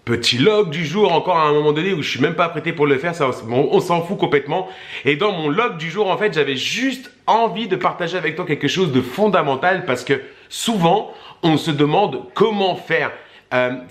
Petit log du jour, encore à un moment donné où je suis même pas prêté pour le faire, ça, on s'en fout complètement. Et dans mon log du jour, en fait, j'avais juste envie de partager avec toi quelque chose de fondamental parce que souvent, on se demande comment faire.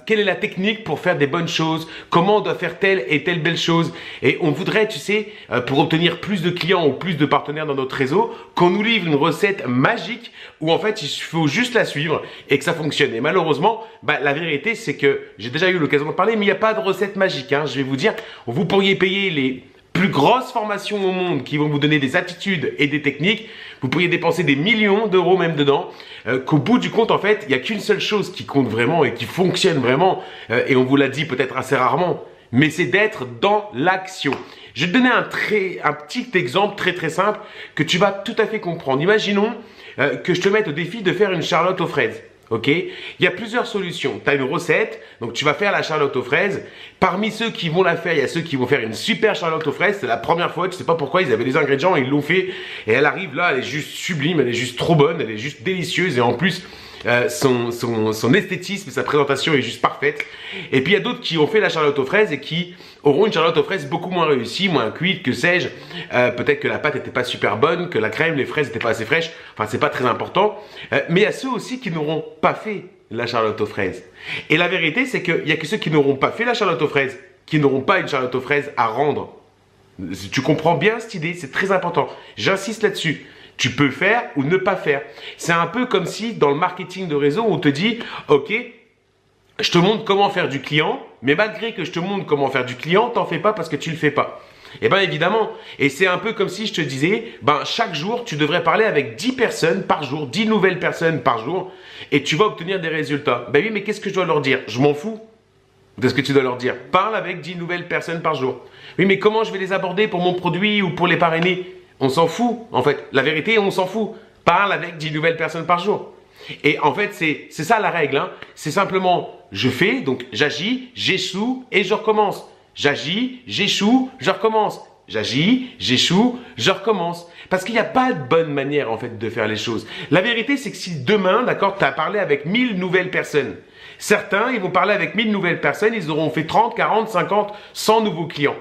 Quelle est la technique pour faire des bonnes choses, comment on doit faire telle et telle belle chose. Et on voudrait, tu sais, pour obtenir plus de clients ou plus de partenaires dans notre réseau, qu'on nous livre une recette magique où en fait il faut juste la suivre et que ça fonctionne. Et malheureusement, la vérité c'est que j'ai déjà eu l'occasion de parler, mais il n'y a pas de recette magique. Je vais vous dire, vous pourriez payer les plus grosses formations au monde qui vont vous donner des attitudes et des techniques, vous pourriez dépenser des millions d'euros même dedans, qu'au bout du compte, en fait, il n'y a qu'une seule chose qui compte vraiment et qui fonctionne vraiment, et on vous l'a dit peut-être assez rarement, mais c'est d'être dans l'action. Je vais te donner un petit exemple très simple que tu vas tout à fait comprendre. Imaginons que je te mette au défi de faire une charlotte aux fraises. Ok, il y a plusieurs solutions. Tu as une recette, donc tu vas faire la charlotte aux fraises. Parmi ceux qui vont la faire, il y a ceux qui vont faire une super charlotte aux fraises. C'est la première fois, tu sais pas pourquoi, ils avaient les ingrédients, ils l'ont fait. Et elle arrive là, elle est juste sublime, elle est juste trop bonne, elle est juste délicieuse. Et en plus, son esthétisme, sa présentation est juste parfaite. Et puis il y a d'autres qui ont fait la charlotte aux fraises et qui auront une charlotte aux fraises beaucoup moins réussie, moins cuite, que sais-je. Peut-être que la pâte n'était pas super bonne, que la crème, les fraises n'étaient pas assez fraîches. Enfin, c'est pas très important. Mais il y a ceux aussi qui n'auront pas fait la charlotte aux fraises. Et la vérité, c'est qu'il n'y a que ceux qui n'auront pas fait la charlotte aux fraises, qui n'auront pas une charlotte aux fraises à rendre. Tu comprends bien cette idée, c'est très important. J'insiste là-dessus. Tu peux faire ou ne pas faire. C'est un peu comme si dans le marketing de réseau, on te dit, ok, je te montre comment faire du client, mais malgré que je te montre comment faire du client, t'en fais pas parce que tu le fais pas. Eh bien évidemment, et c'est un peu comme si je te disais, chaque jour, tu devrais parler avec 10 personnes par jour, 10 nouvelles personnes par jour, et tu vas obtenir des résultats. Ben oui, mais qu'est-ce que je dois leur dire? Je m'en fous de ce que tu dois leur dire. Parle avec 10 nouvelles personnes par jour. Oui, mais comment je vais les aborder pour mon produit ou pour les parrainer? On s'en fout, en fait. La vérité, on s'en fout. Parle avec 10 nouvelles personnes par jour. Et en fait, c'est ça la règle. C'est simplement, je fais, donc j'agis, j'échoue et je recommence. J'agis, j'échoue, je recommence. J'agis, j'échoue, je recommence. Parce qu'il n'y a pas de bonne manière, en fait, de faire les choses. La vérité, c'est que si demain, d'accord, tu as parlé avec 1000 nouvelles personnes, certains, ils vont parler avec 1000 nouvelles personnes, ils auront fait 30, 40, 50, 100 nouveaux clients.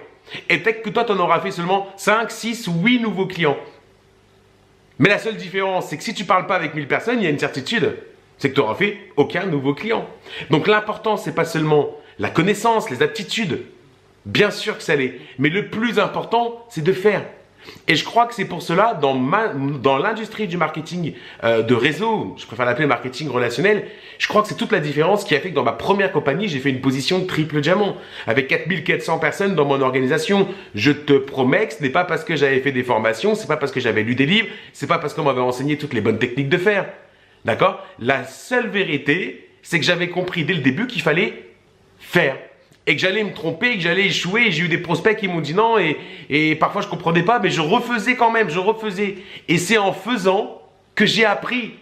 Et peut-être que toi, tu en auras fait seulement 5, 6 ou 8 nouveaux clients. Mais la seule différence, c'est que si tu ne parles pas avec 1000 personnes, il y a une certitude. C'est que tu n'auras fait aucun nouveau client. Donc l'important, ce n'est pas seulement la connaissance, les aptitudes. Bien sûr que ça l'est. Mais le plus important, c'est de faire. Et je crois que c'est pour cela, dans l'industrie du marketing de réseau, je préfère l'appeler marketing relationnel, je crois que c'est toute la différence qui a fait que dans ma première compagnie, j'ai fait une position de triple diamant, avec 4400 personnes dans mon organisation. Je te promets que ce n'est pas parce que j'avais fait des formations, c'est pas parce que j'avais lu des livres, c'est pas parce qu'on m'avait enseigné toutes les bonnes techniques de faire. D'accord? La seule vérité, c'est que j'avais compris dès le début qu'il fallait faire. Et que j'allais me tromper, que j'allais échouer. Et j'ai eu des prospects qui m'ont dit non et parfois je ne comprenais pas, mais je refaisais quand même, je refaisais. Et c'est en faisant que j'ai appris.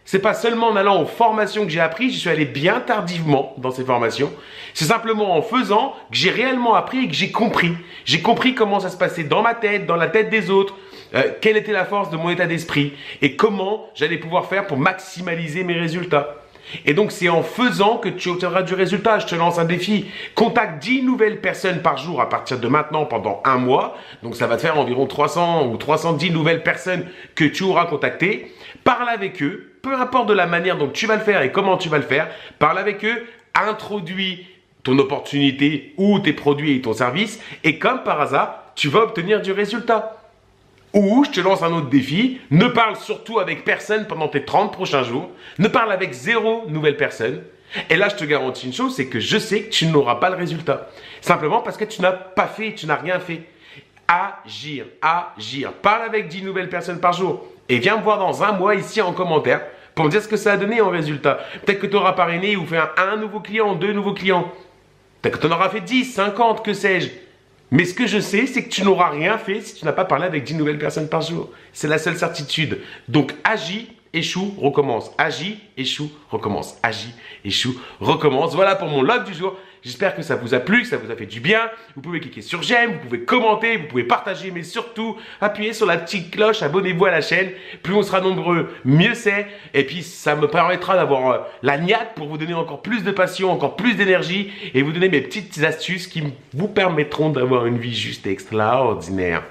C'est pas seulement en allant aux formations que j'ai appris, j'y suis allé bien tardivement dans ces formations. C'est simplement en faisant que j'ai réellement appris et que j'ai compris. J'ai compris comment ça se passait dans ma tête, dans la tête des autres, quelle était la force de mon état d'esprit et comment j'allais pouvoir faire pour maximaliser mes résultats. Et donc, c'est en faisant que tu obtiendras du résultat. Je te lance un défi. Contacte 10 nouvelles personnes par jour à partir de maintenant pendant un mois. Donc, ça va te faire environ 300 ou 310 nouvelles personnes que tu auras contactées. Parle avec eux, peu importe de la manière dont tu vas le faire et comment tu vas le faire. Parle avec eux, introduis ton opportunité ou tes produits et ton service. Et comme par hasard, tu vas obtenir du résultat. Ou je te lance un autre défi, ne parle surtout avec personne pendant tes 30 prochains jours, ne parle avec 0 nouvelle personne. Et là, je te garantis une chose, c'est que je sais que tu n'auras pas le résultat. Simplement parce que tu n'as pas fait, tu n'as rien fait. Agir, agir. Parle avec 10 nouvelles personnes par jour. Et viens me voir dans un mois ici en commentaire pour me dire ce que ça a donné en résultat. Peut-être que tu auras parrainé ou fait un nouveau client, 2 nouveaux clients. Peut-être que tu en auras fait 10, 50, que sais-je. Mais ce que je sais, c'est que tu n'auras rien fait si tu n'as pas parlé avec 10 nouvelles personnes par jour. C'est la seule certitude. Donc agis échoue, recommence, agis, échoue, recommence, agis, échoue, recommence. Voilà pour mon log du jour. J'espère que ça vous a plu, que ça vous a fait du bien. Vous pouvez cliquer sur j'aime, vous pouvez commenter, vous pouvez partager, mais surtout, appuyez sur la petite cloche, abonnez-vous à la chaîne. Plus on sera nombreux, mieux c'est. Et puis, ça me permettra d'avoir la niaque pour vous donner encore plus de passion, encore plus d'énergie et vous donner mes petites astuces qui vous permettront d'avoir une vie juste extraordinaire.